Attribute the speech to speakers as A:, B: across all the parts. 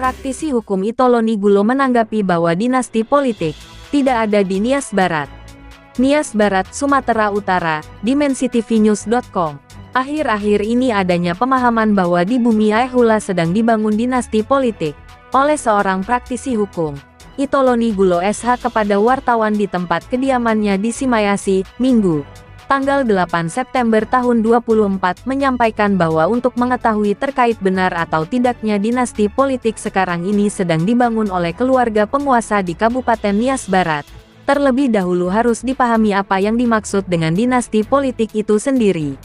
A: Praktisi hukum Itoloni Gulo menanggapi bahwa dinasti politik tidak ada di Nias Barat. Nias Barat, Sumatera Utara, dimensitv.news.com. Akhir-akhir ini adanya pemahaman bahwa di bumi Aehula sedang dibangun dinasti politik oleh seorang praktisi hukum, Itoloni Gulo SH, kepada wartawan di tempat kediamannya di Simayasi, Minggu, tanggal 8 September tahun 2024, menyampaikan bahwa untuk mengetahui terkait benar atau tidaknya dinasti politik sekarang ini sedang dibangun oleh keluarga penguasa di Kabupaten Nias Barat, terlebih dahulu harus dipahami apa yang dimaksud dengan dinasti politik itu sendiri.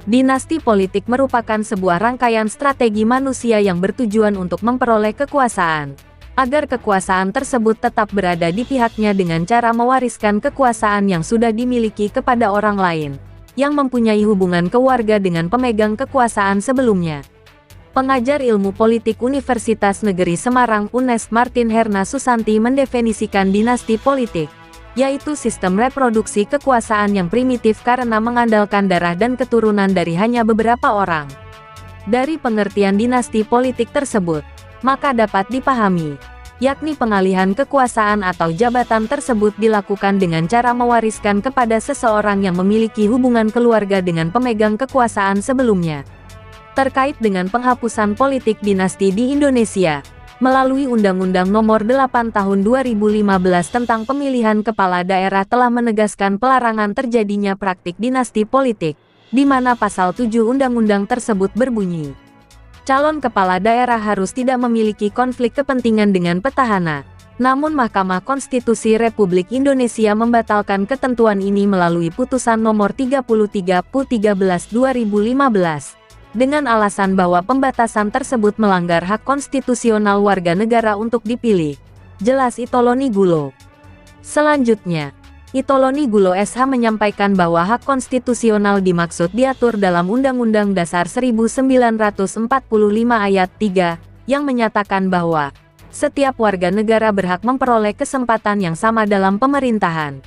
A: Dinasti politik merupakan sebuah rangkaian strategi manusia yang bertujuan untuk memperoleh kekuasaan, agar kekuasaan tersebut tetap berada di pihaknya dengan cara mewariskan kekuasaan yang sudah dimiliki kepada orang lain, yang mempunyai hubungan keluarga dengan pemegang kekuasaan sebelumnya. Pengajar ilmu politik Universitas Negeri Semarang UNES Martin Herna Susanti mendefinisikan dinasti politik, yaitu sistem reproduksi kekuasaan yang primitif karena mengandalkan darah dan keturunan dari hanya beberapa orang. Dari pengertian dinasti politik tersebut, maka dapat dipahami, yakni pengalihan kekuasaan atau jabatan tersebut dilakukan dengan cara mewariskan kepada seseorang yang memiliki hubungan keluarga dengan pemegang kekuasaan sebelumnya. Terkait dengan penghapusan politik dinasti di Indonesia, melalui Undang-Undang Nomor 8 Tahun 2015 tentang Pemilihan Kepala Daerah telah menegaskan pelarangan terjadinya praktik dinasti politik, di mana pasal 7 undang-undang tersebut berbunyi, calon kepala daerah harus tidak memiliki konflik kepentingan dengan petahana. Namun Mahkamah Konstitusi Republik Indonesia membatalkan ketentuan ini melalui putusan nomor 33/13/2015, dengan alasan bahwa pembatasan tersebut melanggar hak konstitusional warga negara untuk dipilih. Jelas Itoloni Gulo. Selanjutnya, Itoloni Gulo SH menyampaikan bahwa hak konstitusional dimaksud diatur dalam Undang-Undang Dasar 1945 Ayat 3, yang menyatakan bahwa setiap warga negara berhak memperoleh kesempatan yang sama dalam pemerintahan.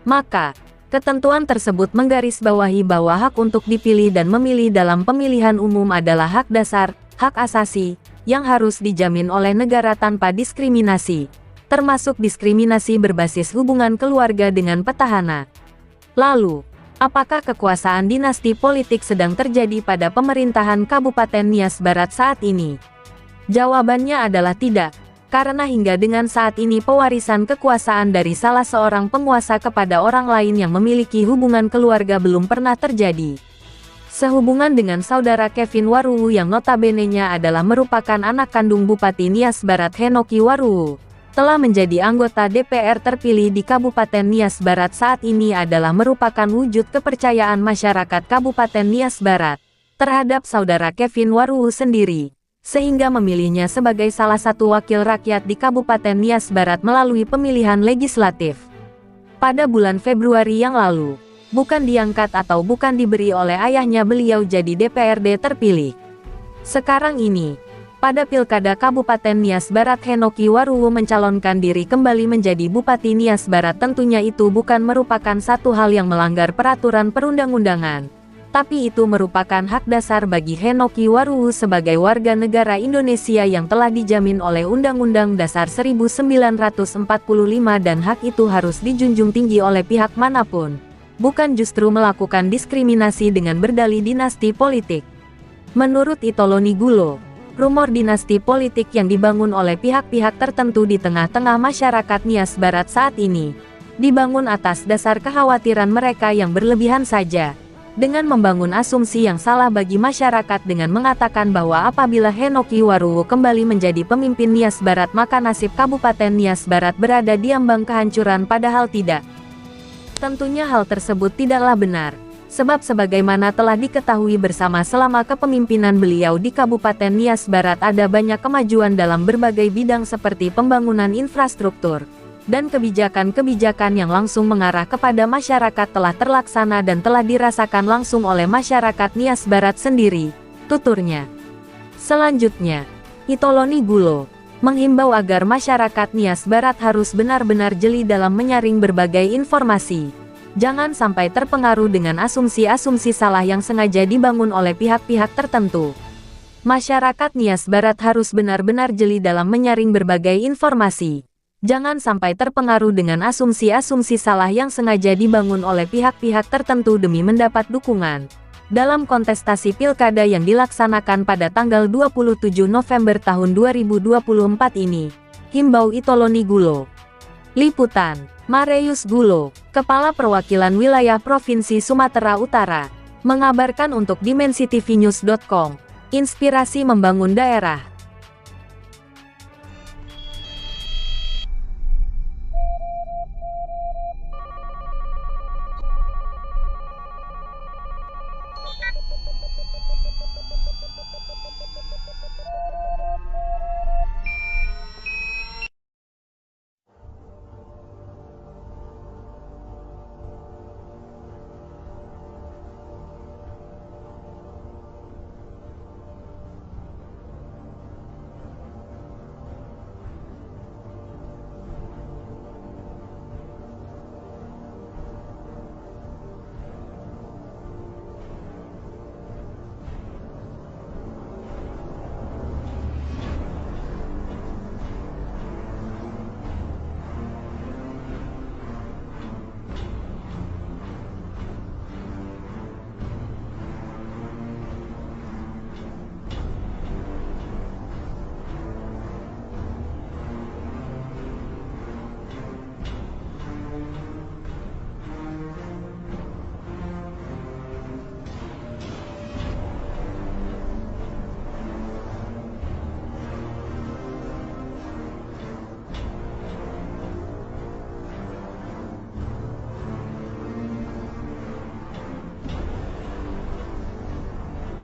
A: Maka, ketentuan tersebut menggarisbawahi bahwa hak untuk dipilih dan memilih dalam pemilihan umum adalah hak dasar, hak asasi, yang harus dijamin oleh negara tanpa diskriminasi, termasuk diskriminasi berbasis hubungan keluarga dengan petahana. Lalu, apakah kekuasaan dinasti politik sedang terjadi pada pemerintahan Kabupaten Nias Barat saat ini? Jawabannya adalah tidak, karena hingga dengan saat ini pewarisan kekuasaan dari salah seorang penguasa kepada orang lain yang memiliki hubungan keluarga belum pernah terjadi. Sehubungan dengan saudara Kevin Waruwu yang notabene-nya adalah merupakan anak kandung Bupati Nias Barat Henoki Waruwu, telah menjadi anggota DPR terpilih di Kabupaten Nias Barat saat ini adalah merupakan wujud kepercayaan masyarakat Kabupaten Nias Barat terhadap saudara Kevin Waruwu sendiri, sehingga memilihnya sebagai salah satu wakil rakyat di Kabupaten Nias Barat melalui pemilihan legislatif. Pada bulan Februari yang lalu, bukan diangkat atau bukan diberi oleh ayahnya beliau jadi DPRD terpilih. Sekarang ini, pada Pilkada Kabupaten Nias Barat Henoki Waruwu mencalonkan diri kembali menjadi Bupati Nias Barat. Tentunya itu bukan merupakan satu hal yang melanggar peraturan perundang-undangan, tapi itu merupakan hak dasar bagi Henoki Waruwu sebagai warga negara Indonesia yang telah dijamin oleh Undang-Undang Dasar 1945 dan hak itu harus dijunjung tinggi oleh pihak manapun, bukan justru melakukan diskriminasi dengan berdalih dinasti politik. Menurut Itoloni Gulo, rumor dinasti politik yang dibangun oleh pihak-pihak tertentu di tengah-tengah masyarakat Nias Barat saat ini, dibangun atas dasar kekhawatiran mereka yang berlebihan saja, dengan membangun asumsi yang salah bagi masyarakat dengan mengatakan bahwa apabila Henoki Waruwu kembali menjadi pemimpin Nias Barat maka nasib Kabupaten Nias Barat berada di ambang kehancuran, padahal tidak. Tentunya hal tersebut tidaklah benar, sebab sebagaimana telah diketahui bersama selama kepemimpinan beliau di Kabupaten Nias Barat ada banyak kemajuan dalam berbagai bidang seperti pembangunan infrastruktur, dan kebijakan-kebijakan yang langsung mengarah kepada masyarakat telah terlaksana dan telah dirasakan langsung oleh masyarakat Nias Barat sendiri, tuturnya. Selanjutnya, Itoloni Gulo menghimbau agar masyarakat Nias Barat harus benar-benar jeli dalam menyaring berbagai informasi. Jangan sampai terpengaruh dengan asumsi-asumsi salah yang sengaja dibangun oleh pihak-pihak tertentu. Masyarakat Nias Barat harus benar-benar jeli dalam menyaring berbagai informasi. Jangan sampai terpengaruh dengan asumsi-asumsi salah yang sengaja dibangun oleh pihak-pihak tertentu demi mendapat dukungan. Dalam kontestasi pilkada yang dilaksanakan pada tanggal 27 November tahun 2024 ini, himbau Itoloni Gulo. Liputan, Mareus Gulo, Kepala Perwakilan Wilayah Provinsi Sumatera Utara, mengabarkan untuk dimensitivinews.com, inspirasi membangun daerah.